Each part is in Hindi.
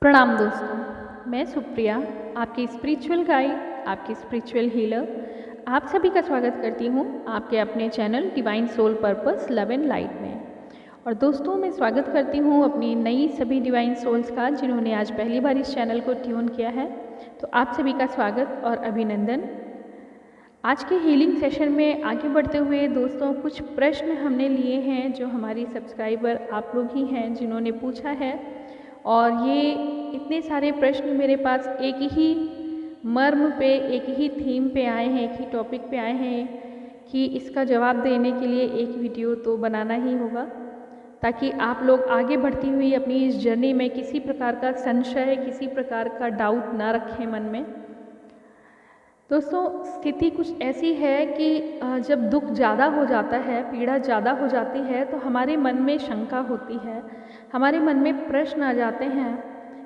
प्रणाम दोस्तों, मैं सुप्रिया, आपकी स्पिरिचुअल गाइड, आपकी स्पिरिचुअल हीलर। आप सभी का स्वागत करती हूँ आपके अपने channel divine soul purpose love and light में। और दोस्तों, मैं स्वागत करती हूँ अपनी नई सभी डिवाइन सोल्स का जिन्होंने आज पहली बार इस चैनल को ट्यून किया है। तो आप सभी का स्वागत और अभिनंदन। आज के हीलिंग सेशन में आगे बढ़ते हुए दोस्तों, कुछ प्रश्न हमने लिए हैं जो हमारी सब्सक्राइबर आप लोग ही हैं जिन्होंने पूछा है। और ये इतने सारे प्रश्न मेरे पास एक ही मर्म पे, एक ही थीम पे आए हैं, एक ही टॉपिक पे आए हैं कि इसका जवाब देने के लिए एक वीडियो तो बनाना ही होगा, ताकि आप लोग आगे बढ़ती हुई अपनी इस जर्नी में किसी प्रकार का संशय, किसी प्रकार का डाउट ना रखें मन में। दोस्तों, स्थिति कुछ ऐसी है कि जब दुख ज़्यादा हो जाता है, पीड़ा ज़्यादा हो जाती है, तो हमारे मन में शंका होती है, हमारे मन में प्रश्न आ जाते हैं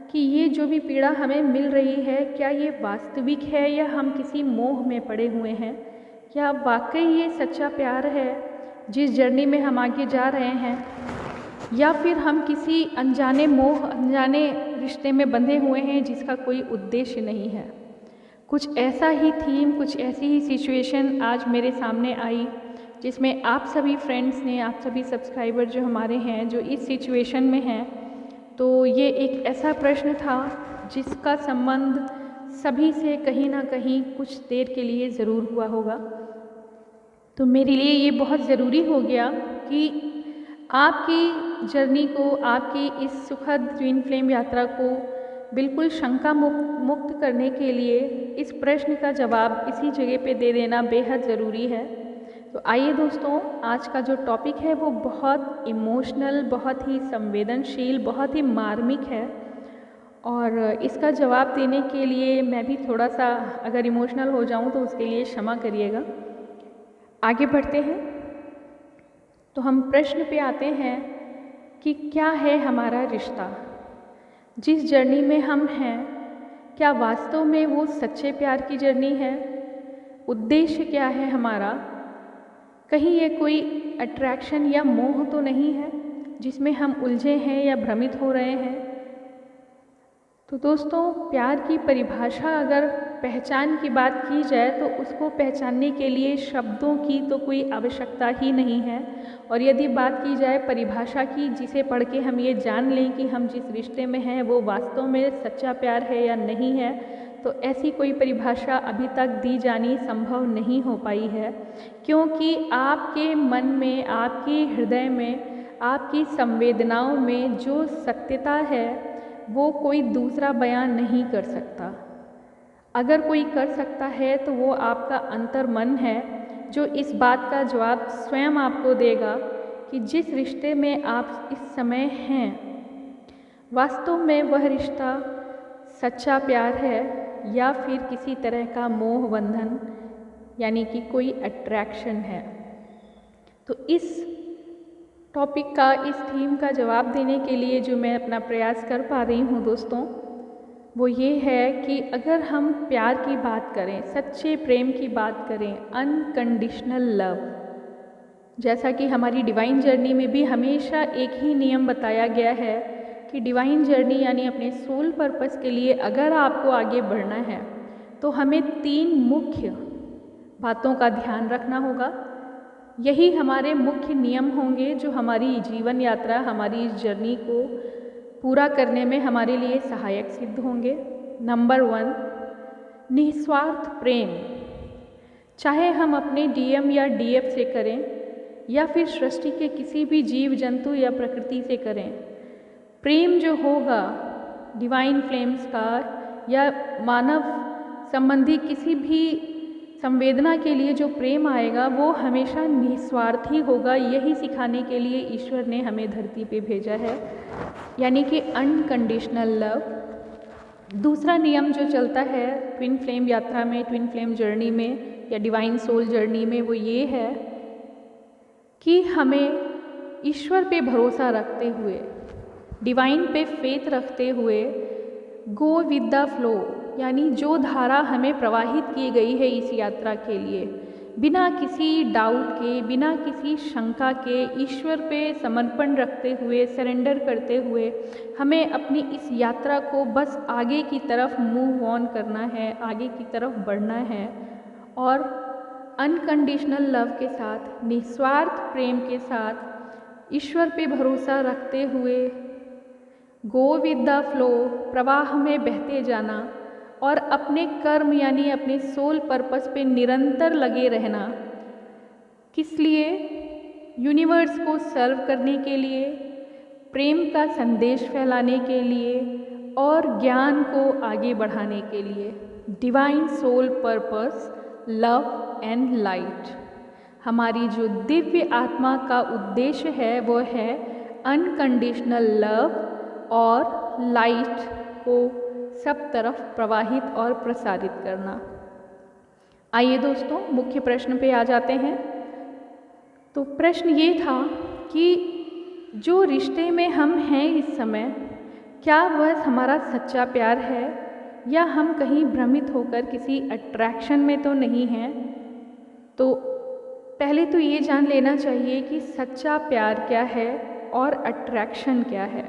कि ये जो भी पीड़ा हमें मिल रही है, क्या ये वास्तविक है या हम किसी मोह में पड़े हुए हैं? क्या वाकई ये सच्चा प्यार है जिस जर्नी में हम आगे जा रहे हैं, या फिर हम किसी अनजाने मोह, अनजाने रिश्ते में बंधे हुए हैं जिसका कोई उद्देश्य नहीं है? कुछ ऐसा ही थीम, कुछ ऐसी ही सिचुएशन आज मेरे सामने आई, जिसमें आप सभी फ्रेंड्स ने, आप सभी सब्सक्राइबर जो हमारे हैं, जो इस सिचुएशन में हैं, तो ये एक ऐसा प्रश्न था जिसका संबंध सभी से कहीं ना कहीं कुछ देर के लिए ज़रूर हुआ होगा। तो मेरे लिए ये बहुत ज़रूरी हो गया कि आपकी जर्नी को, आपकी इस सुखद ट्विन फ्लेम यात्रा को बिल्कुल शंका मुक्त करने के लिए इस प्रश्न का जवाब इसी जगह पे दे देना बेहद ज़रूरी है। तो आइए दोस्तों, आज का जो टॉपिक है वो बहुत इमोशनल, बहुत ही संवेदनशील, बहुत ही मार्मिक है। और इसका जवाब देने के लिए मैं भी थोड़ा सा अगर इमोशनल हो जाऊं तो उसके लिए क्षमा करिएगा। आगे बढ़ते हैं तो हम प्रश्न पे आते हैं कि क्या है हमारा रिश्ता? जिस जर्नी में हम हैं, क्या वास्तव में वो सच्चे प्यार की जर्नी है? उद्देश्य क्या है हमारा? कहीं ये कोई अट्रैक्शन या मोह तो नहीं है जिसमें हम उलझे हैं या भ्रमित हो रहे हैं? तो दोस्तों, प्यार की परिभाषा अगर पहचान की बात की जाए तो उसको पहचानने के लिए शब्दों की तो कोई आवश्यकता ही नहीं है। और यदि बात की जाए परिभाषा की, जिसे पढ़ के हम ये जान लें कि हम जिस रिश्ते में हैं वो वास्तव में सच्चा प्यार है या नहीं है, तो ऐसी कोई परिभाषा अभी तक दी जानी संभव नहीं हो पाई है। क्योंकि आपके मन में, आपके हृदय में, आपकी संवेदनाओं में जो सत्यता है वो कोई दूसरा बयान नहीं कर सकता। अगर कोई कर सकता है तो वो आपका अंतर्मन है, जो इस बात का जवाब स्वयं आपको देगा कि जिस रिश्ते में आप इस समय हैं, वास्तव में वह रिश्ता सच्चा प्यार है या फिर किसी तरह का मोह बंधन, यानी कि कोई अट्रैक्शन है। तो इस टॉपिक का, इस थीम का जवाब देने के लिए जो मैं अपना प्रयास कर पा रही हूँ दोस्तों, वो ये है कि अगर हम प्यार की बात करें, सच्चे प्रेम की बात करें, अनकंडीशनल लव, जैसा कि हमारी डिवाइन जर्नी में भी हमेशा एक ही नियम बताया गया है कि डिवाइन जर्नी यानी अपने सोल पर्पस के लिए अगर आपको आगे बढ़ना है तो हमें 3 मुख्य बातों का ध्यान रखना होगा। यही हमारे मुख्य नियम होंगे जो हमारी जीवन यात्रा, हमारी इस जर्नी को पूरा करने में हमारे लिए सहायक सिद्ध होंगे। नंबर 1, निस्वार्थ प्रेम। चाहे हम अपने डीएम या डीएफ से करें या फिर सृष्टि के किसी भी जीव जंतु या प्रकृति से करें, प्रेम जो होगा डिवाइन फ्लेम्स का या मानव संबंधी किसी भी संवेदना के लिए जो प्रेम आएगा वो हमेशा निस्वार्थी होगा। यही सिखाने के लिए ईश्वर ने हमें धरती पे भेजा है, यानी कि अनकंडीशनल लव। दूसरा नियम जो चलता है ट्विन फ्लेम यात्रा में, ट्विन फ्लेम जर्नी में या डिवाइन सोल जर्नी में, वो ये है कि हमें ईश्वर पे भरोसा रखते हुए, डिवाइन पे फेथ रखते हुए, गो विद द फ्लो, यानी जो धारा हमें प्रवाहित की गई है इस यात्रा के लिए, बिना किसी डाउट के, बिना किसी शंका के ईश्वर पे समर्पण रखते हुए, सरेंडर करते हुए हमें अपनी इस यात्रा को बस आगे की तरफ मूव ऑन करना है, आगे की तरफ बढ़ना है और अनकंडीशनल लव के साथ, निस्वार्थ प्रेम के साथ ईश्वर पे भरोसा रखते हुए गो विद द फ्लो, प्रवाह में बहते जाना और अपने कर्म यानी अपने सोल पर्पस पे निरंतर लगे रहना। किस लिए? यूनिवर्स को सर्व करने के लिए, प्रेम का संदेश फैलाने के लिए और ज्ञान को आगे बढ़ाने के लिए। Divine soul purpose, love and light. हमारी जो दिव्य आत्मा का उद्देश्य है वो है अनकंडीशनल लव और लाइट को सब तरफ प्रवाहित और प्रसारित करना। आइए दोस्तों, मुख्य प्रश्न पे आ जाते हैं। तो प्रश्न ये था कि जो रिश्ते में हम हैं इस समय, क्या वह हमारा सच्चा प्यार है या हम कहीं भ्रमित होकर किसी अट्रैक्शन में तो नहीं हैं? तो पहले तो ये जान लेना चाहिए कि सच्चा प्यार क्या है और अट्रैक्शन क्या है,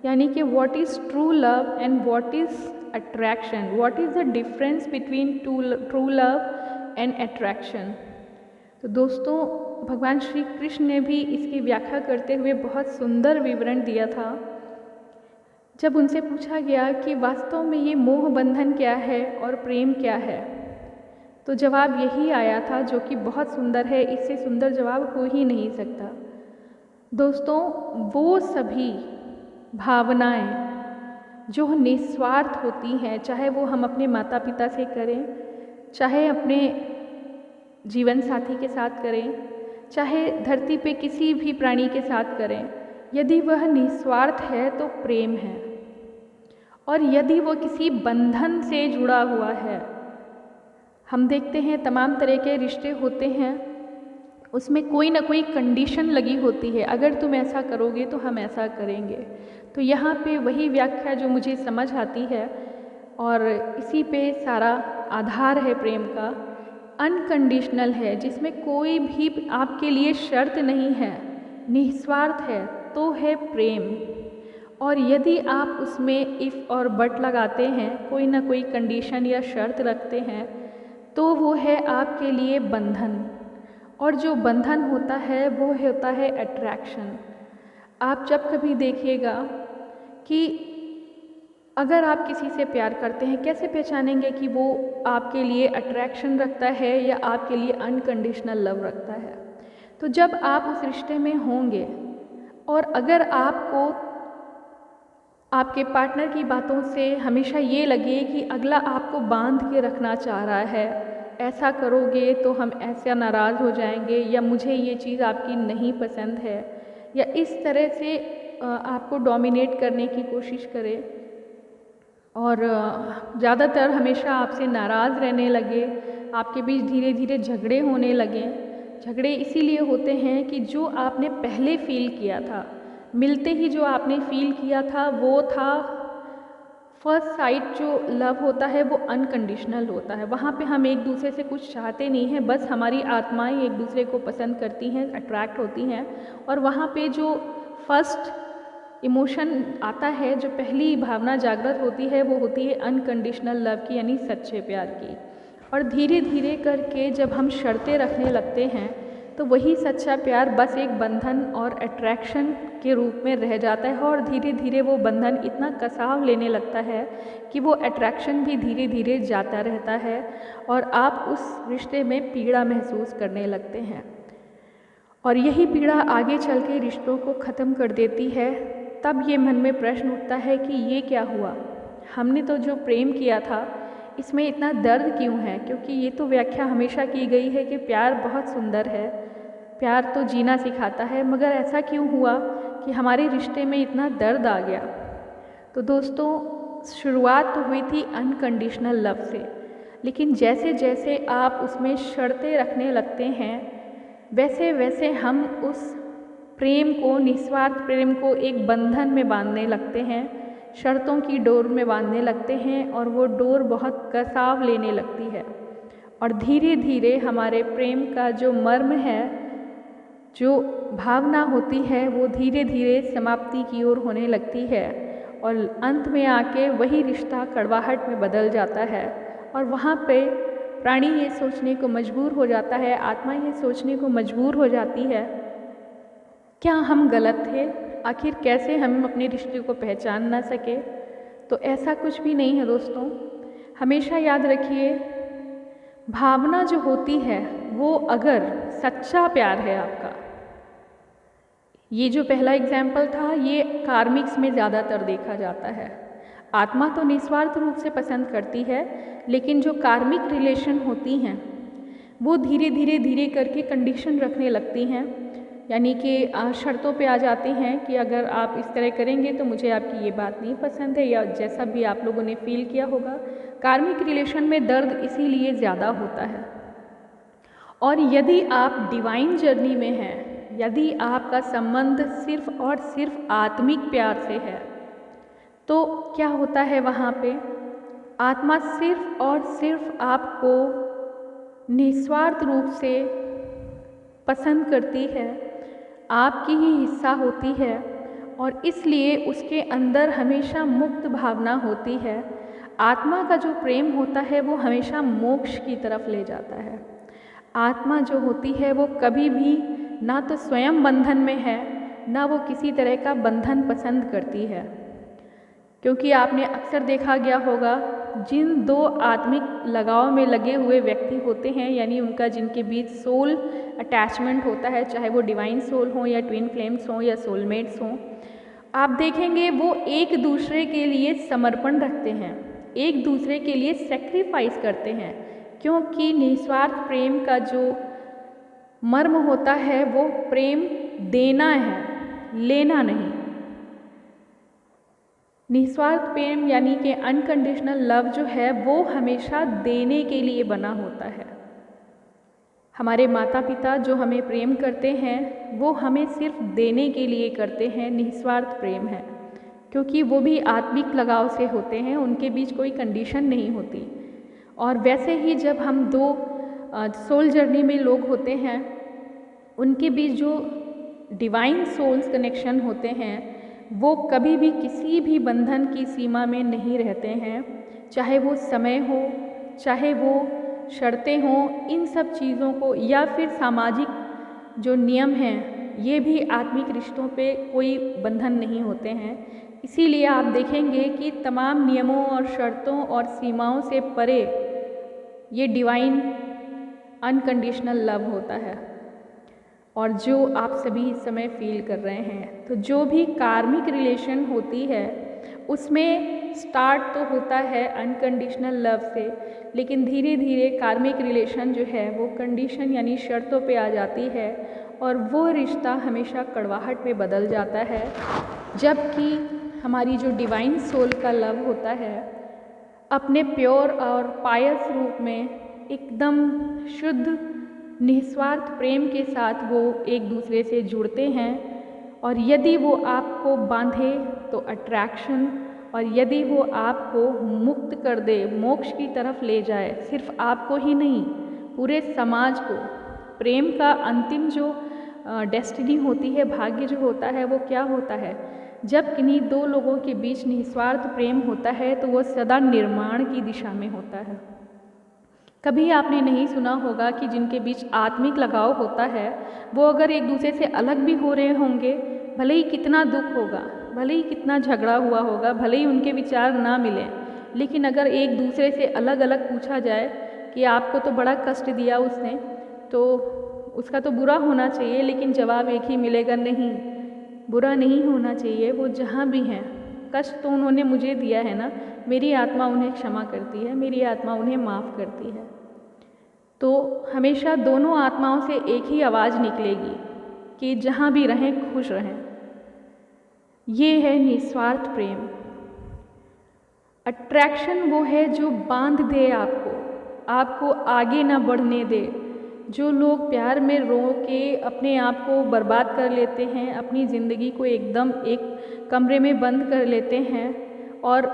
यानी कि what is true love and what is attraction, what is the difference between true love and attraction. तो दोस्तों, भगवान श्री कृष्ण ने भी इसकी व्याख्या करते हुए बहुत सुंदर विवरण दिया था। जब उनसे पूछा गया कि वास्तव में ये मोह बंधन क्या है और प्रेम क्या है, तो जवाब यही आया था जो कि बहुत सुंदर है, इससे सुंदर जवाब हो ही नहीं सकता। दोस्तों, वो सभी भावनाएं जो निस्वार्थ होती हैं, चाहे वो हम अपने माता पिता से करें, चाहे अपने जीवन साथी के साथ करें, चाहे धरती पे किसी भी प्राणी के साथ करें, यदि वह निस्वार्थ है तो प्रेम है। और यदि वो किसी बंधन से जुड़ा हुआ है, हम देखते हैं तमाम तरह के रिश्ते होते हैं, उसमें कोई ना कोई कंडीशन लगी होती है, अगर तुम ऐसा करोगे तो हम ऐसा करेंगे। तो यहाँ पे वही व्याख्या जो मुझे समझ आती है और इसी पे सारा आधार है प्रेम का, अनकंडीशनल है, जिसमें कोई भी आपके लिए शर्त नहीं है, निस्वार्थ है, तो है प्रेम। और यदि आप उसमें इफ़ और बट लगाते हैं, कोई ना कोई कंडीशन या शर्त रखते हैं, तो वो है आपके लिए बंधन। और जो बंधन होता है वो होता है अट्रैक्शन। आप जब कभी देखिएगा कि अगर आप किसी से प्यार करते हैं, कैसे पहचानेंगे कि वो आपके लिए अट्रैक्शन रखता है या आपके लिए अनकंडीशनल लव रखता है? तो जब आप उस रिश्ते में होंगे और अगर आपको आपके पार्टनर की बातों से हमेशा ये लगे कि अगला आपको बांध के रखना चाह रहा है, ऐसा करोगे तो हम ऐसा नाराज़ हो जाएंगे, या मुझे ये चीज़ आपकी नहीं पसंद है, या इस तरह से आपको डोमिनेट करने की कोशिश करे और ज़्यादातर हमेशा आपसे नाराज़ रहने लगे, आपके बीच धीरे धीरे झगड़े होने लगे। झगड़े इसीलिए होते हैं कि जो आपने पहले फील किया था, मिलते ही जो आपने फील किया था वो था फर्स्ट साइट। जो लव होता है वो अनकंडीशनल होता है, वहाँ पे हम एक दूसरे से कुछ चाहते नहीं हैं, बस हमारी आत्माएं एक दूसरे को पसंद करती हैं, अट्रैक्ट होती हैं। और वहाँ पे जो फर्स्ट इमोशन आता है, जो पहली भावना जागृत होती है, वो होती है अनकंडीशनल लव की, यानी सच्चे प्यार की। और धीरे धीरे करके जब हम शर्तें रखने लगते हैं तो वही सच्चा प्यार बस एक बंधन और अट्रैक्शन के रूप में रह जाता है, और धीरे धीरे वो बंधन इतना कसाव लेने लगता है कि वो अट्रैक्शन भी धीरे धीरे जाता रहता है और आप उस रिश्ते में पीड़ा महसूस करने लगते हैं। और यही पीड़ा आगे चल के रिश्तों को ख़त्म कर देती है। तब ये मन में प्रश्न उठता है कि ये क्या हुआ, हमने तो जो प्रेम किया था इसमें इतना दर्द क्यों है? क्योंकि ये तो व्याख्या हमेशा की गई है कि प्यार बहुत सुंदर है, प्यार तो जीना सिखाता है, मगर ऐसा क्यों हुआ कि हमारे रिश्ते में इतना दर्द आ गया? तो दोस्तों, शुरुआत तो हुई थी अनकंडीशनल लव से, लेकिन जैसे जैसे आप उसमें शर्तें रखने लगते हैं, वैसे वैसे हम उस प्रेम को, निस्वार्थ प्रेम को एक बंधन में बांधने लगते हैं, शर्तों की डोर में बांधने लगते हैं, और वो डोर बहुत कसाव लेने लगती है। और धीरे धीरे हमारे प्रेम का जो मर्म है, जो भावना होती है, वो धीरे धीरे समाप्ति की ओर होने लगती है और अंत में आके वही रिश्ता कड़वाहट में बदल जाता है। और वहाँ पे प्राणी ये सोचने को मजबूर हो जाता है, आत्मा ये सोचने को मजबूर हो जाती है, क्या हम गलत थे? आखिर कैसे हम अपने रिश्ते को पहचान ना सके? तो ऐसा कुछ भी नहीं है दोस्तों। हमेशा याद रखिए, भावना जो होती है वो अगर सच्चा प्यार है आपका, ये जो पहला एग्जाम्पल था ये कार्मिक्स में ज़्यादातर देखा जाता है। आत्मा तो निस्वार्थ रूप से पसंद करती है, लेकिन जो कार्मिक रिलेशन होती हैं वो धीरे धीरे धीरे करके कंडीशन रखने लगती हैं, यानी कि शर्तों पे आ जाते हैं कि अगर आप इस तरह करेंगे तो मुझे आपकी ये बात नहीं पसंद है, या जैसा भी आप लोगों ने फील किया होगा। कार्मिक रिलेशन में दर्द इसीलिए ज़्यादा होता है। और यदि आप डिवाइन जर्नी में हैं, यदि आपका संबंध सिर्फ और सिर्फ आत्मिक प्यार से है, तो क्या होता है वहाँ पे? आत्मा सिर्फ और सिर्फ आपको निस्वार्थ रूप से पसंद करती है, आपकी ही हिस्सा होती है, और इसलिए उसके अंदर हमेशा मुक्त भावना होती है। आत्मा का जो प्रेम होता है वो हमेशा मोक्ष की तरफ ले जाता है। आत्मा जो होती है वो कभी भी ना तो स्वयं बंधन में है, ना वो किसी तरह का बंधन पसंद करती है। क्योंकि आपने अक्सर देखा गया होगा, जिन दो आत्मिक लगाव में लगे हुए व्यक्ति होते हैं, यानी उनका जिनके बीच सोल अटैचमेंट होता है, चाहे वो डिवाइन सोल हो या ट्विन फ्लेम्स हों या सोलमेट्स हों, आप देखेंगे वो एक दूसरे के लिए समर्पण रखते हैं, एक दूसरे के लिए सेक्रीफाइस करते हैं, क्योंकि निस्वार्थ प्रेम का जो मर्म होता है वो प्रेम देना है, लेना नहीं। निस्वार्थ प्रेम यानी कि अनकंडीशनल लव जो है वो हमेशा देने के लिए बना होता है। हमारे माता पिता जो हमें प्रेम करते हैं वो हमें सिर्फ देने के लिए करते हैं, निस्वार्थ प्रेम है, क्योंकि वो भी आत्मिक लगाव से होते हैं, उनके बीच कोई कंडीशन नहीं होती। और वैसे ही जब हम दो सोल जर्नी में लोग होते हैं, उनके बीच जो डिवाइन सोल्स कनेक्शन होते हैं वो कभी भी किसी भी बंधन की सीमा में नहीं रहते हैं, चाहे वो समय हो, चाहे वो शर्तें हों, इन सब चीज़ों को, या फिर सामाजिक जो नियम हैं, ये भी आत्मिक रिश्तों पे कोई बंधन नहीं होते हैं। इसीलिए आप देखेंगे कि तमाम नियमों और शर्तों और सीमाओं से परे ये डिवाइन अनकंडीशनल लव होता है, और जो आप सभी इस समय फील कर रहे हैं। तो जो भी कार्मिक रिलेशन होती है उसमें स्टार्ट तो होता है अनकंडीशनल लव से, लेकिन धीरे धीरे कार्मिक रिलेशन जो है वो कंडीशन यानी शर्तों पे आ जाती है, और वो रिश्ता हमेशा कड़वाहट में बदल जाता है। जबकि हमारी जो डिवाइन सोल का लव होता है, अपने प्योर और पायस रूप में एकदम शुद्ध निस्वार्थ प्रेम के साथ वो एक दूसरे से जुड़ते हैं, और यदि वो आपको बांधे तो अट्रैक्शन, और यदि वो आपको मुक्त कर दे, मोक्ष की तरफ ले जाए, सिर्फ आपको ही नहीं पूरे समाज को। प्रेम का अंतिम जो डेस्टिनी होती है, भाग्य जो होता है, वो क्या होता है? जब किन्हीं दो लोगों के बीच निस्वार्थ प्रेम होता है तो वो सदा निर्माण की दिशा में होता है। कभी आपने नहीं सुना होगा कि जिनके बीच आत्मिक लगाव होता है वो अगर एक दूसरे से अलग भी हो रहे होंगे, भले ही कितना दुख होगा, भले ही कितना झगड़ा हुआ होगा, भले ही उनके विचार ना मिलें, लेकिन अगर एक दूसरे से अलग अलग पूछा जाए कि आपको तो बड़ा कष्ट दिया उसने, तो उसका तो बुरा होना चाहिए, लेकिन जवाब एक ही मिलेगा, नहीं, बुरा नहीं होना चाहिए। वो जहाँ भी हैं, कष्ट तो उन्होंने मुझे दिया है ना, मेरी आत्मा उन्हें क्षमा करती है, मेरी आत्मा उन्हें माफ़ करती है। तो हमेशा दोनों आत्माओं से एक ही आवाज़ निकलेगी कि जहाँ भी रहें खुश रहें। ये है निस्वार्थ प्रेम। अट्रैक्शन वो है जो बांध दे आपको आगे ना बढ़ने दे। जो लोग प्यार में रो के अपने आप को बर्बाद कर लेते हैं, अपनी ज़िंदगी को एकदम एक कमरे में बंद कर लेते हैं और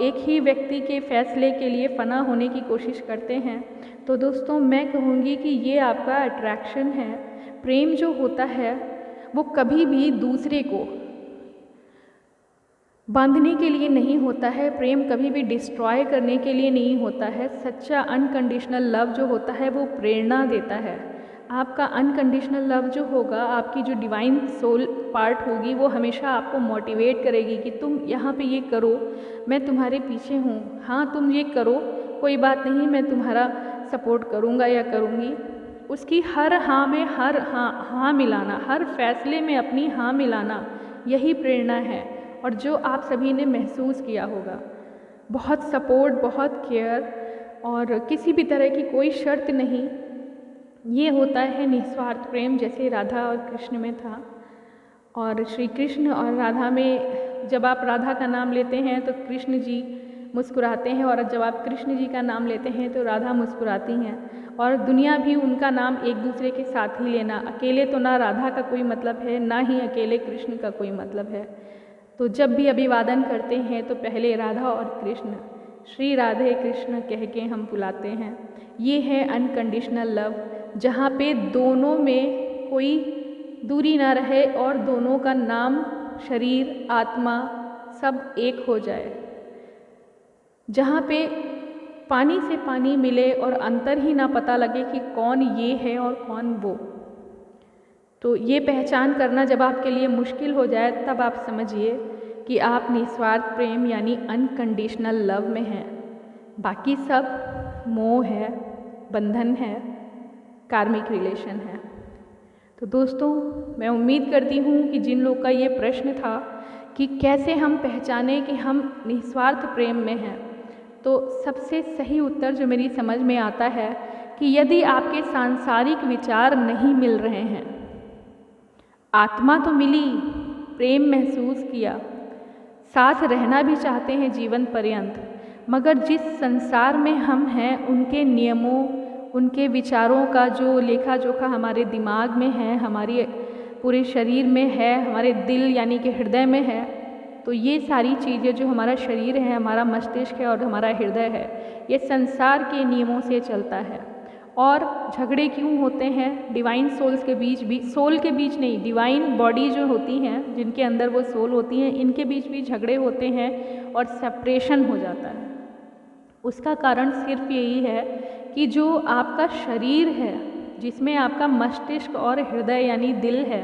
एक ही व्यक्ति के फैसले के लिए फना होने की कोशिश करते हैं, तो दोस्तों मैं कहूँगी कि ये आपका अट्रैक्शन है। प्रेम जो होता है वो कभी भी दूसरे को बांधने के लिए नहीं होता है, प्रेम कभी भी डिस्ट्रॉय करने के लिए नहीं होता है। सच्चा अनकंडीशनल लव जो होता है वो प्रेरणा देता है। आपका अनकंडीशनल लव जो होगा, आपकी जो डिवाइन सोल पार्ट होगी, वो हमेशा आपको मोटिवेट करेगी कि तुम यहाँ पे ये करो, मैं तुम्हारे पीछे हूँ, हाँ तुम ये करो, कोई बात नहीं, मैं तुम्हारा सपोर्ट करूँगा या करूँगी। उसकी हर हाँ में हर हाँ मिलाना, हर फैसले में अपनी हाँ मिलाना, यही प्रेरणा है। और जो आप सभी ने महसूस किया होगा, बहुत सपोर्ट, बहुत केयर और किसी भी तरह की कोई शर्त नहीं, ये होता है निस्वार्थ प्रेम, जैसे राधा और कृष्ण में था। और श्री कृष्ण और राधा में जब आप राधा का नाम लेते हैं तो कृष्ण जी मुस्कुराते हैं, और जब आप कृष्ण जी का नाम लेते हैं तो राधा मुस्कुराती हैं। और दुनिया भी उनका नाम एक दूसरे के साथ ही लेना, अकेले तो ना राधा का कोई मतलब है, ना ही अकेले कृष्ण का कोई मतलब है। तो जब भी अभिवादन करते हैं तो पहले राधा और कृष्ण, श्री राधे कृष्ण कह के हम बुलाते हैं। ये है अनकंडीशनल लव, जहाँ पे दोनों में कोई दूरी ना रहे और दोनों का नाम, शरीर, आत्मा सब एक हो जाए, जहाँ पे पानी से पानी मिले और अंतर ही ना पता लगे कि कौन ये है और कौन वो। तो ये पहचान करना जब आपके लिए मुश्किल हो जाए, तब आप समझिए कि आप निस्वार्थ प्रेम यानी अनकंडीशनल लव में हैं। बाकी सब मोह है, बंधन है, कार्मिक रिलेशन है। तो दोस्तों मैं उम्मीद करती हूँ कि जिन लोग का ये प्रश्न था कि कैसे हम पहचानें कि हम निस्वार्थ प्रेम में हैं, तो सबसे सही उत्तर जो मेरी समझ में आता है कि यदि आपके सांसारिक विचार नहीं मिल रहे हैं, आत्मा तो मिली, प्रेम महसूस किया, साथ रहना भी चाहते हैं जीवन पर्यंत, मगर जिस संसार में हम हैं उनके नियमों, उनके विचारों का जो लेखा जोखा हमारे दिमाग में है, हमारे पूरे शरीर में है, हमारे दिल यानी कि हृदय में है, तो ये सारी चीज़ें जो हमारा शरीर है, हमारा मस्तिष्क है और हमारा हृदय है, ये संसार के नियमों से चलता है। और झगड़े क्यों होते हैं डिवाइन सोल्स के बीच भी, सोल के बीच नहीं, डिवाइन बॉडी जो होती हैं, जिनके अंदर वो सोल होती हैं, इनके बीच भी झगड़े होते हैं और सेपरेशन हो जाता है। उसका कारण सिर्फ यही है कि जो आपका शरीर है, जिसमें आपका मस्तिष्क और हृदय यानी दिल है,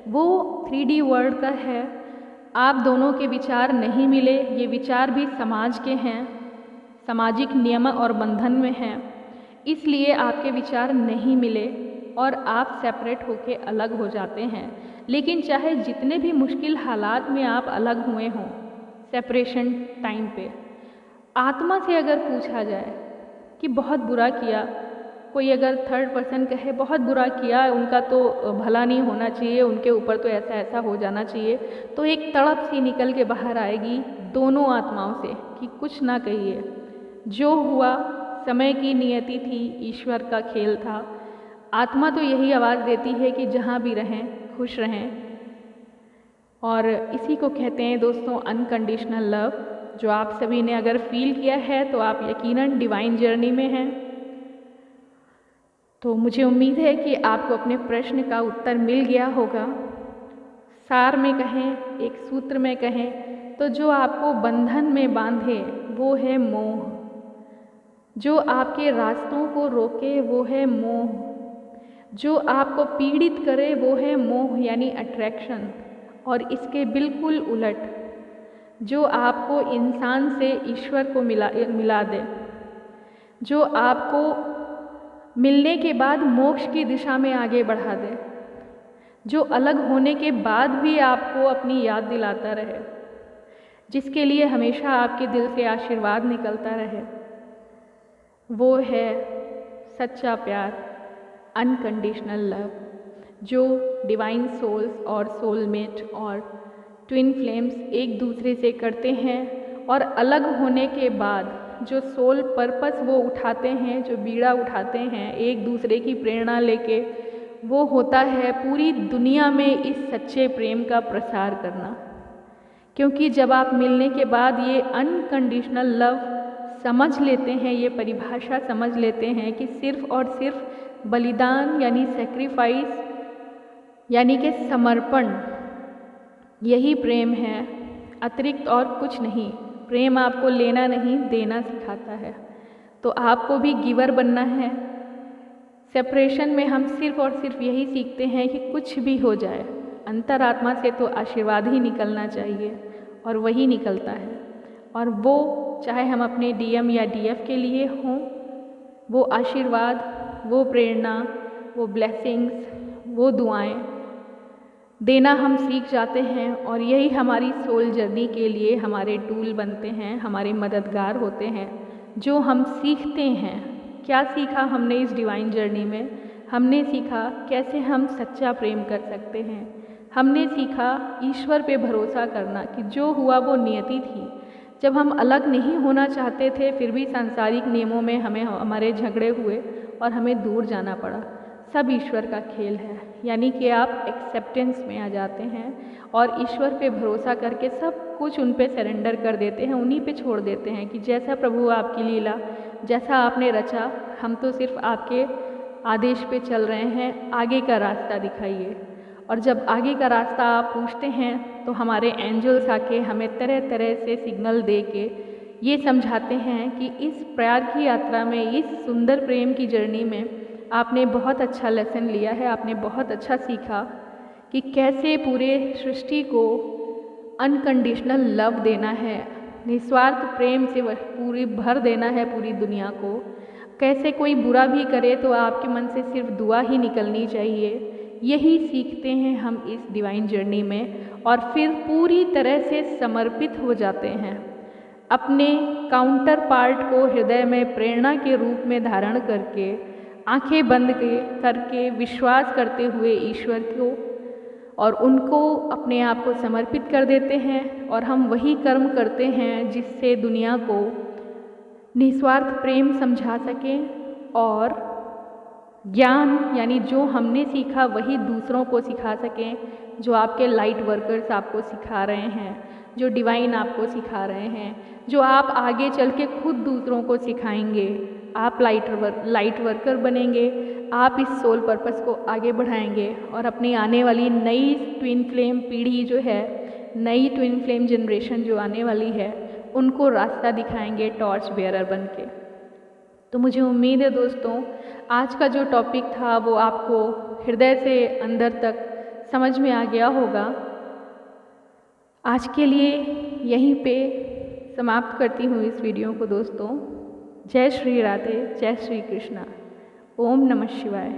वो 3D वर्ल्ड का है। आप दोनों के विचार नहीं मिले, ये विचार भी समाज के हैं, सामाजिक नियम और बंधन में हैं, इसलिए आपके विचार नहीं मिले और आप सेपरेट होके अलग हो जाते हैं। लेकिन चाहे जितने भी मुश्किल हालात में आप अलग हुए हों सेपरेशन टाइम पे, आत्मा से अगर पूछा जाए कि बहुत बुरा किया, कोई अगर थर्ड पर्सन कहे बहुत बुरा किया, उनका तो भला नहीं होना चाहिए, उनके ऊपर तो ऐसा ऐसा हो जाना चाहिए, तो एक तड़प सी निकल के बाहर आएगी दोनों आत्माओं से कि कुछ ना कहिए, जो हुआ समय की नियति थी, ईश्वर का खेल था। आत्मा तो यही आवाज़ देती है कि जहाँ भी रहें खुश रहें, और इसी को कहते हैं दोस्तों अनकंडीशनल लव, जो आप सभी ने अगर फील किया है तो आप यकीनन डिवाइन जर्नी में हैं। तो मुझे उम्मीद है कि आपको अपने प्रश्न का उत्तर मिल गया होगा। सार में कहें, एक सूत्र में कहें तो जो आपको बंधन में बांधे वो है मोह, जो आपके रास्तों को रोके वो है मोह, जो आपको पीड़ित करे वो है मोह यानी अट्रैक्शन, और इसके बिल्कुल उलट जो आपको इंसान से ईश्वर को मिला दे, जो आपको मिलने के बाद मोक्ष की दिशा में आगे बढ़ा दे, जो अलग होने के बाद भी आपको अपनी याद दिलाता रहे, जिसके लिए हमेशा आपके दिल से आशीर्वाद निकलता रहे, वो है सच्चा प्यार, अनकंडीशनल लव, जो डिवाइन सोल्स और सोलमेट और ट्विन फ्लेम्स एक दूसरे से करते हैं। और अलग होने के बाद जो सोल पर्पस वो उठाते हैं, जो बीड़ा उठाते हैं एक दूसरे की प्रेरणा लेके, वो होता है पूरी दुनिया में इस सच्चे प्रेम का प्रसार करना। क्योंकि जब आप मिलने के बाद ये अनकंडीशनल लव समझ लेते हैं, ये परिभाषा समझ लेते हैं कि सिर्फ़ और सिर्फ बलिदान यानी सेक्रीफाइस यानी कि समर्पण यही प्रेम है, अतिरिक्त और कुछ नहीं। प्रेम आपको लेना नहीं देना सिखाता है। तो आपको भी गिवर बनना है। सेपरेशन में हम सिर्फ़ और सिर्फ यही सीखते हैं कि कुछ भी हो जाए, अंतरात्मा से तो आशीर्वाद ही निकलना चाहिए और वही निकलता है। और वो चाहे हम अपने डीएम या डीएफ के लिए हों, वो आशीर्वाद, वो प्रेरणा, वो ब्लेसिंग्स, वो दुआएं देना हम सीख जाते हैं और यही हमारी सोल जर्नी के लिए हमारे टूल बनते हैं, हमारे मददगार होते हैं। जो हम सीखते हैं, क्या सीखा हमने इस डिवाइन जर्नी में? हमने सीखा कैसे हम सच्चा प्रेम कर सकते हैं। हमने सीखा ईश्वर पे भरोसा करना कि जो हुआ वो नियति थी। जब हम अलग नहीं होना चाहते थे फिर भी सांसारिक नियमों में हमारे झगड़े हुए और हमें दूर जाना पड़ा। सब ईश्वर का खेल है, यानी कि आप एक्सेप्टेंस में आ जाते हैं और ईश्वर पे भरोसा करके सब कुछ उन पे सरेंडर कर देते हैं, उन्हीं पे छोड़ देते हैं कि जैसा प्रभु आपकी लीला, जैसा आपने रचा, हम तो सिर्फ आपके आदेश पे चल रहे हैं, आगे का रास्ता दिखाइए। और जब आगे का रास्ता आप पूछते हैं तो हमारे एंजल्स आके हमें तरह तरह से सिग्नल दे के ये समझाते हैं कि इस प्यार की यात्रा में, इस सुंदर प्रेम की जर्नी में आपने बहुत अच्छा लेसन लिया है, आपने बहुत अच्छा सीखा कि कैसे पूरे सृष्टि को अनकंडीशनल लव देना है, निस्वार्थ प्रेम से पूरी भर देना है पूरी दुनिया को। कैसे कोई बुरा भी करे तो आपके मन से सिर्फ दुआ ही निकलनी चाहिए। यही सीखते हैं हम इस डिवाइन जर्नी में और फिर पूरी तरह से समर्पित हो जाते हैं। अपने काउंटर पार्ट को हृदय में प्रेरणा के रूप में धारण करके, आंखें बंद करके विश्वास करते हुए ईश्वर को और उनको अपने आप को समर्पित कर देते हैं और हम वही कर्म करते हैं जिससे दुनिया को निस्वार्थ प्रेम समझा सकें और ज्ञान यानी जो हमने सीखा वही दूसरों को सिखा सकें। जो आपके लाइट वर्कर्स आपको सिखा रहे हैं, जो डिवाइन आपको सिखा रहे हैं, जो आप आगे चल के खुद दूसरों को सिखाएंगे। आप लाइट वर्कर बनेंगे, आप इस सोल पर्पस को आगे बढ़ाएंगे और अपनी आने वाली नई ट्विन फ्लेम पीढ़ी जो है, नई ट्विन फ्लेम जनरेशन जो आने वाली है, उनको रास्ता दिखाएंगे टॉर्च बेयरर बन के। तो मुझे उम्मीद है दोस्तों, आज का जो टॉपिक था वो आपको हृदय से अंदर तक समझ में आ गया होगा। आज के लिए यहीं पे समाप्त करती हूँ इस वीडियो को दोस्तों। जय श्री राधे, जय श्री कृष्णा, ओम नमः शिवाय।